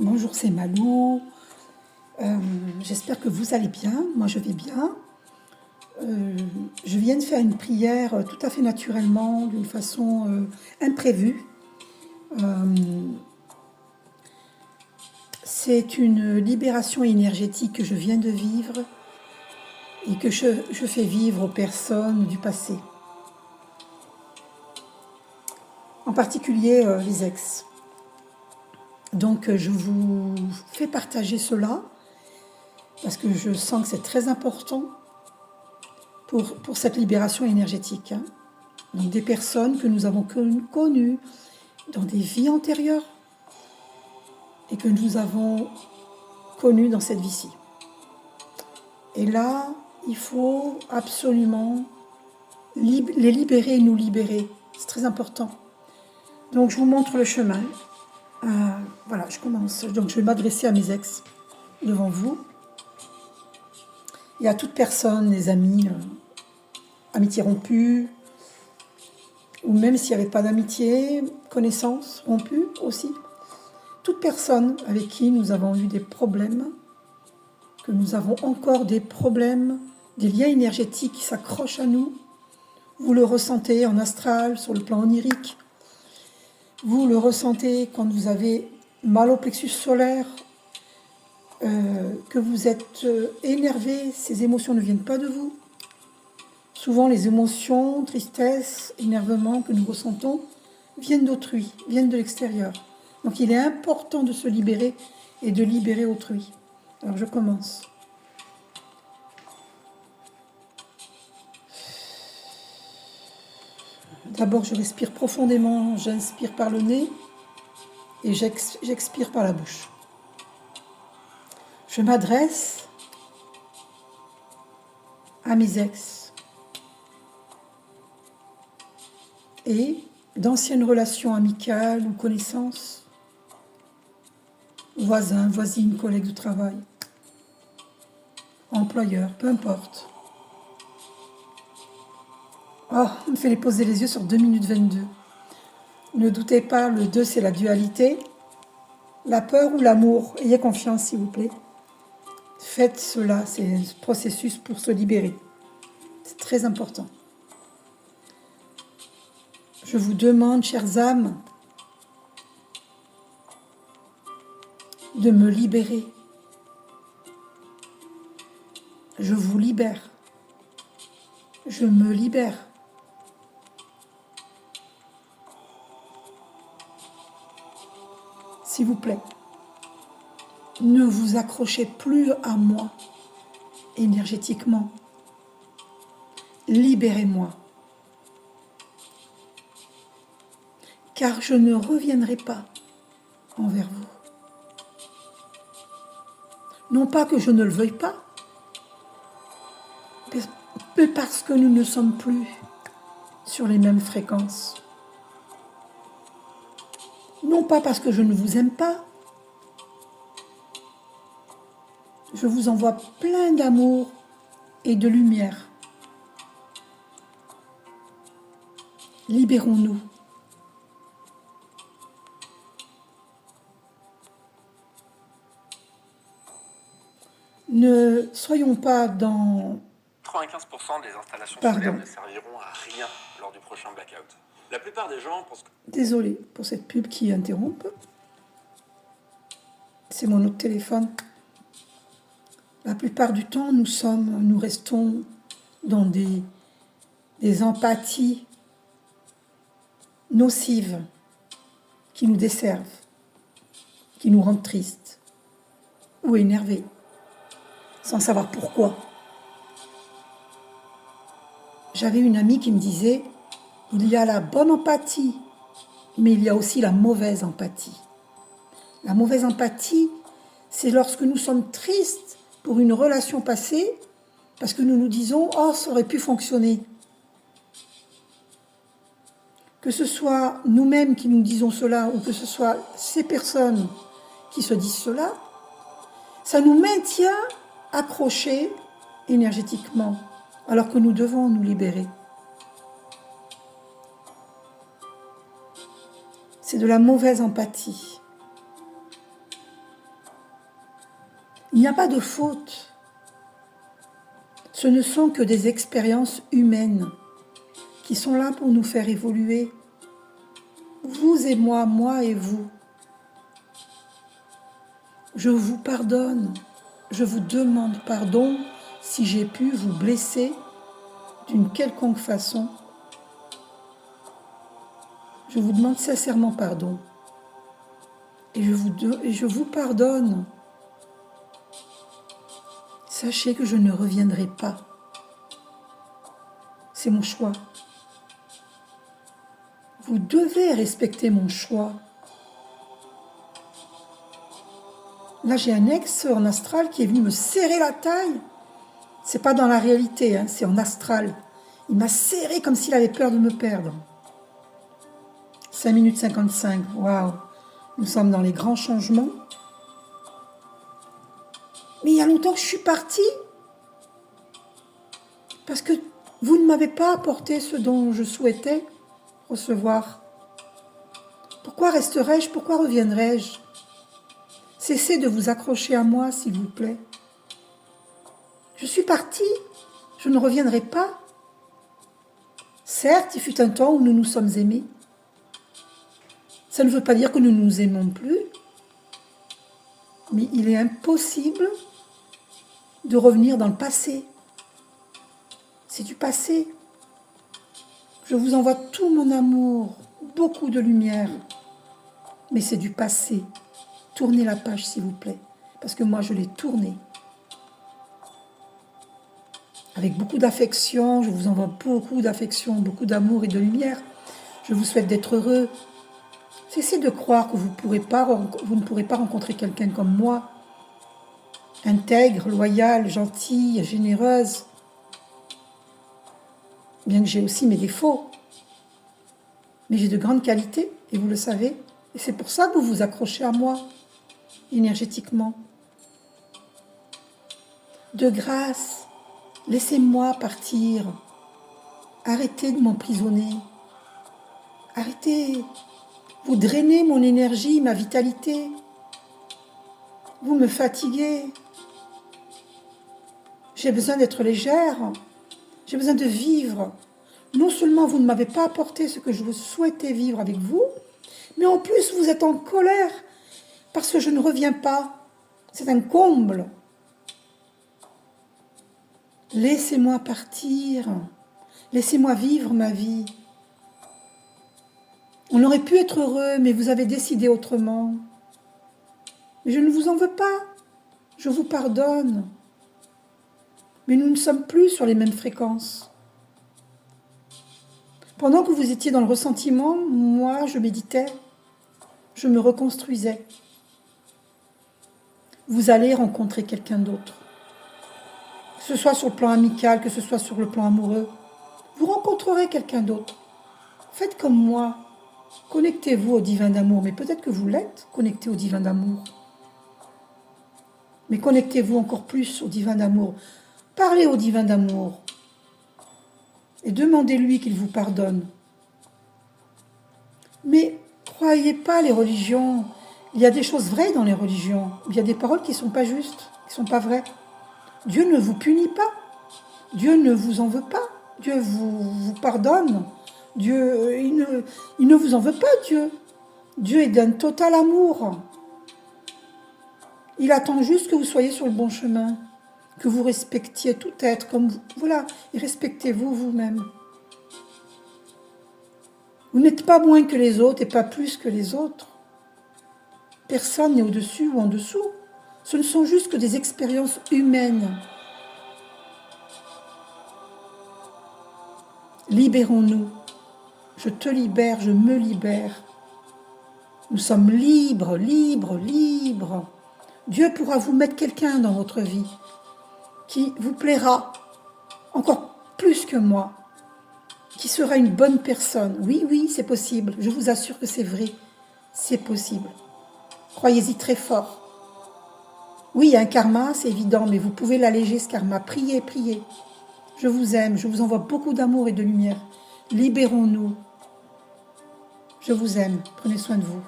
Bonjour, c'est Malou. J'espère que vous allez bien. Moi, je vais bien. Je viens de faire une prière tout à fait naturellement, d'une façon imprévue. Euh, c'est une libération énergétique que je viens de vivre et que je fais vivre aux personnes du passé. En particulier les ex. Donc, je vous fais partager cela parce que je sens que c'est très important pour cette libération énergétique. Donc des personnes que nous avons connues dans des vies antérieures et que nous avons connues dans cette vie-ci. Et là, il faut absolument les libérer et nous libérer. C'est très important. Donc je vous montre le chemin. Voilà, je commence. Donc je vais m'adresser à mes ex devant vous. Et à toute personne, les amis, amitié rompue, ou même s'il n'y avait pas d'amitié, connaissance rompue aussi. Toute personne avec qui nous avons eu des problèmes, que nous avons encore des problèmes, des liens énergétiques qui s'accrochent à nous, vous le ressentez en astral, sur le plan onirique, vous le ressentez quand vous avez mal au plexus solaire, que vous êtes énervé, ces émotions ne viennent pas de vous. Souvent les émotions, tristesse, énervement que nous ressentons viennent d'autrui, viennent de l'extérieur. Donc il est important de se libérer et de libérer autrui. Alors je commence. D'abord je respire profondément, j'inspire par le nez et j'expire par la bouche. Je m'adresse à mes ex et d'anciennes relations amicales ou connaissances, voisins, voisines, collègues de travail, employeurs, peu importe. Oh, on me fait les poser les yeux sur 2 minutes 22. Ne doutez pas, le 2 c'est la dualité, la peur ou l'amour. Ayez confiance s'il vous plaît. Faites cela, c'est un processus pour se libérer. C'est très important. Je vous demande, chères âmes, de me libérer. Je vous libère. Je me libère. S'il vous plaît, ne vous accrochez plus à moi énergétiquement. Libérez-moi. Car je ne reviendrai pas envers vous. Non pas que je ne le veuille pas, mais parce que nous ne sommes plus sur les mêmes fréquences. Non pas parce que je ne vous aime pas. Je vous envoie plein d'amour et de lumière. Libérons-nous. Ne soyons pas dans... 95% des installations solaires ne serviront à rien lors du prochain blackout. La plupart des gens pensent que... Désolée pour cette pub qui interrompt. C'est mon autre téléphone. La plupart du temps, nous restons dans des empathies nocives qui nous desservent, qui nous rendent tristes ou énervés, sans savoir pourquoi. J'avais une amie qui me disait, il y a la bonne empathie, mais il y a aussi la mauvaise empathie. La mauvaise empathie, c'est lorsque nous sommes tristes pour une relation passée, parce que nous nous disons « Oh, ça aurait pu fonctionner ». Que ce soit nous-mêmes qui nous disons cela, ou que ce soit ces personnes qui se disent cela, ça nous maintient accrochés énergétiquement, alors que nous devons nous libérer. C'est de la mauvaise empathie. Il n'y a pas de faute. Ce ne sont que des expériences humaines qui sont là pour nous faire évoluer. Vous et moi et vous. Je vous pardonne. Je vous demande pardon si j'ai pu vous blesser d'une quelconque façon. Je vous demande sincèrement pardon. Et je vous pardonne. Sachez que je ne reviendrai pas. C'est mon choix. Vous devez respecter mon choix. Là, j'ai un ex en astral qui est venu me serrer la taille. C'est pas dans la réalité, hein, c'est en astral. Il m'a serré comme s'il avait peur de me perdre. 5 minutes 55, waouh. Nous sommes dans les grands changements. Mais il y a longtemps que je suis partie. Parce que vous ne m'avez pas apporté ce dont je souhaitais recevoir. Pourquoi resterai-je? Pourquoi reviendrai-je? Cessez de vous accrocher à moi, s'il vous plaît. Je suis partie. Je ne reviendrai pas. Certes, il fut un temps où nous nous sommes aimés. Ça ne veut pas dire que nous ne nous aimons plus. Mais il est impossible de revenir dans le passé. C'est du passé. Je vous envoie tout mon amour, beaucoup de lumière. Mais c'est du passé. Tournez la page, s'il vous plaît. Parce que moi, je l'ai tournée. Avec beaucoup d'affection, je vous envoie beaucoup d'affection, beaucoup d'amour et de lumière. Je vous souhaite d'être heureux. Cessez de croire que vous ne pourrez pas rencontrer quelqu'un comme moi. Intègre, loyale, gentille, généreuse. Bien que j'ai aussi mes défauts. Mais j'ai de grandes qualités, et vous le savez. Et c'est pour ça que vous vous accrochez à moi, énergétiquement. De grâce, laissez-moi partir. Arrêtez de m'emprisonner. Arrêtez. Vous drainez mon énergie, ma vitalité. Vous me fatiguez. J'ai besoin d'être légère. J'ai besoin de vivre. Non seulement vous ne m'avez pas apporté ce que je souhaitais vivre avec vous, mais en plus vous êtes en colère parce que je ne reviens pas. C'est un comble. Laissez-moi partir. Laissez-moi vivre ma vie. On aurait pu être heureux, mais vous avez décidé autrement. Mais je ne vous en veux pas. Je vous pardonne. Mais nous ne sommes plus sur les mêmes fréquences. Pendant que vous étiez dans le ressentiment, moi, je méditais. Je me reconstruisais. Vous allez rencontrer quelqu'un d'autre. Que ce soit sur le plan amical, que ce soit sur le plan amoureux. Vous rencontrerez quelqu'un d'autre. Faites comme moi. Connectez-vous au divin d'amour. Mais peut-être que vous l'êtes, connecté au divin d'amour. Mais connectez-vous encore plus au divin d'amour. Parlez au divin d'amour. Et demandez-lui qu'il vous pardonne. Mais croyez pas les religions. Il y a des choses vraies dans les religions. Il y a des paroles qui ne sont pas justes, qui ne sont pas vraies. Dieu ne vous punit pas. Dieu ne vous en veut pas. Dieu vous pardonne. Dieu, il ne vous en veut pas, Dieu. Dieu est d'un total amour. Il attend juste que vous soyez sur le bon chemin, que vous respectiez tout être comme vous. Voilà, et respectez-vous vous-même. Vous n'êtes pas moins que les autres et pas plus que les autres. Personne n'est au-dessus ou en dessous. Ce ne sont juste que des expériences humaines. Libérons-nous. Je te libère, je me libère. Nous sommes libres, libres, libres. Dieu pourra vous mettre quelqu'un dans votre vie qui vous plaira encore plus que moi, qui sera une bonne personne. Oui, oui, c'est possible. Je vous assure que c'est vrai. C'est possible. Croyez-y très fort. Oui, il y a un karma, c'est évident, mais vous pouvez l'alléger, ce karma. Priez, priez. Je vous aime, je vous envoie beaucoup d'amour et de lumière. Libérons-nous. Je vous aime. Prenez soin de vous.